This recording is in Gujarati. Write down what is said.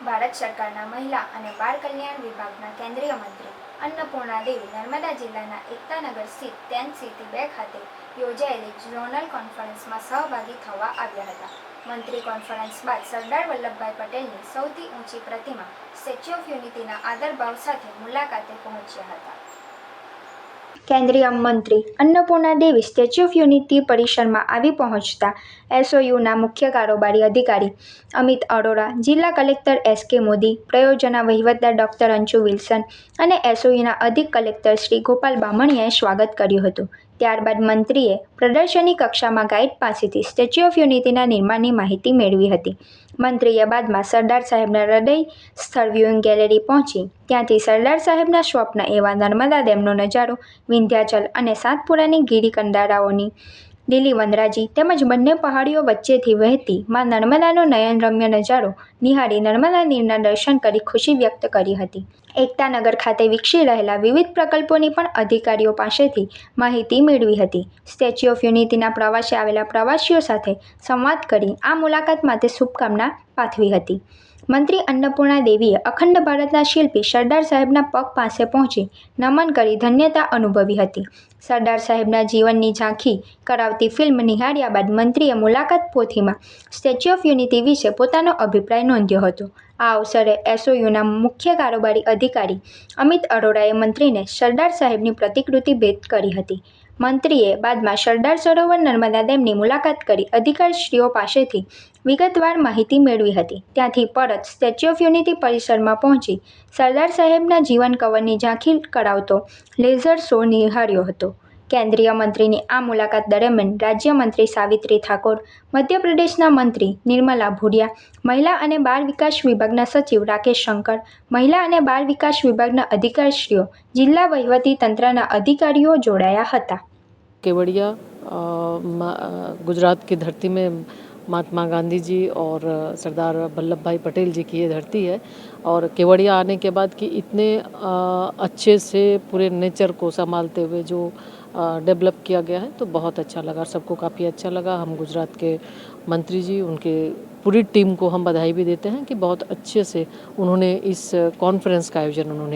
ભારત સરકારના મહિલા અને બાળ કલ્યાણ વિભાગના કેન્દ્રીય મંત્રી અન્નપૂર્ણા દેવી નર્મદા જિલ્લાના એકતાનગર સ્થિત ટેન સિટી 2 ખાતે યોજાયેલી ઝોનલ કોન્ફરન્સમાં સહભાગી થવા આવ્યા હતા. મંત્રી કોન્ફરન્સ બાદ સરદાર વલ્લભભાઈ પટેલની સૌથી ઊંચી પ્રતિમા સ્ટેચ્યુ ઓફ યુનિટીના આદરભાવ સાથે મુલાકાતે પહોંચ્યા હતા. કેન્દ્રીય મંત્રી અન્નપૂર્ણા દેવી સ્ટેચ્યુ ઓફ યુનિટી પરિસરમાં આવી પહોંચતા એસઓયુના મુખ્ય કારોબારી અધિકારી અમિત અરોરા, જિલ્લા કલેક્ટર એસ.કે. મોદી, પ્રયોજના વહીવટદાર ડોક્ટર અંશુ વિલ્સન અને એસઓયુના અધિક કલેક્ટર શ્રી ગોપાલ બામણીયાએ સ્વાગત કર્યું હતું. ત્યારબાદ મંત્રીએ પ્રદર્શની કક્ષામાં ગાઈડ પાસેથી સ્ટેચ્યુ ઓફ યુનિટીના નિર્માણની માહિતી મેળવી હતી. મંત્રીએ બાદમાં સરદાર સાહેબના હૃદય સ્થળ વ્યુઇંગ ગેલેરી પહોંચી ત્યાંથી સરદાર સાહેબના સ્વપ્ન એવા નર્મદા ડેમનો નજારો, વિંધ્યાચલ અને સાતપુરાની ગિરિકંદરાઓની લીલી વનરાજી તેમજ બંને પહાડીઓ વચ્ચેથી વહેતી માં નર્મદાનો નયનરમ્ય નજારો નિહાળી નર્મદા નીરના દર્શન કરી ખુશી વ્યક્ત કરી હતી. એકતાનગર ખાતે વિકસી રહેલા વિવિધ પ્રકલ્પોની પણ અધિકારીઓ પાસેથી માહિતી મેળવી હતી. સ્ટેચ્યુ ઓફ યુનિટીના પ્રવાસે આવેલા પ્રવાસીઓ સાથે સંવાદ કરી આ મુલાકાત માટે શુભકામના પાઠવી હતી. મંત્રી અન્નપૂર્ણા દેવીએ અખંડ ભારતના શિલ્પી સરદાર સાહેબના પગ પાસે પહોંચી નમન કરી ધન્યતા અનુભવી હતી. સરદાર સાહેબના જીવનની ઝાંખી કરાવતી ફિલ્મ નિહાળ્યા બાદ મંત્રીએ મુલાકાત પોથીમાં સ્ટેચ્યુ ઓફ યુનિટી વિશે પોતાનો અભિપ્રાય નોંધ્યો હતો. આ અવસરે એસઓયુના મુખ્ય કારોબારી અધિકારી અમિત અરોરાએ મંત્રીને સરદાર સાહેબની પ્રતિકૃતિ ભેટ કરી હતી. મંત્રીએ બાદમાં સરદાર સરોવર નર્મદા ડેમની મુલાકાત કરી અધિકારીશ્રીઓ પાસેથી વિગતવાર માહિતી મેળવી હતી. ત્યાંથી પરત સ્ટેચ્યુ ઓફ યુનિટી પરિસરમાં પહોંચી સરદાર સાહેબના જીવન કવરની ઝાંખી કરાવતો લેઝર શો નિહાળ્યો હતો. કેન્દ્રીય મંત્રીની આ મુલાકાત દરમિયાન રાજ્યમંત્રી સાવિત્રી ઠાકોર, મધ્યપ્રદેશના મંત્રી નિર્મલા ભુડિયા, મહિલા અને બાળ વિકાસ વિભાગના સચિવ રાકેશ શંકર, મહિલા અને બાળ વિકાસ વિભાગના અધિકારીશ્રીઓ, જિલ્લા વહીવટી તંત્રના અધિકારીઓ જોડાયા હતા. केवड़िया गुजरात की धरती में महात्मा गांधी जी और सरदार वल्लभ भाई पटेल जी की ये धरती है और केवड़िया आने के बाद कि इतने अच्छे से पूरे नेचर को संभालते हुए जो डेवलप किया गया है तो बहुत अच्छा लगा, सबको काफ़ी अच्छा लगा. हम गुजरात के मंत्री जी उनके पूरी टीम को हम बधाई भी देते हैं कि बहुत अच्छे से उन्होंने इस कॉन्फ्रेंस का आयोजन उन्होंने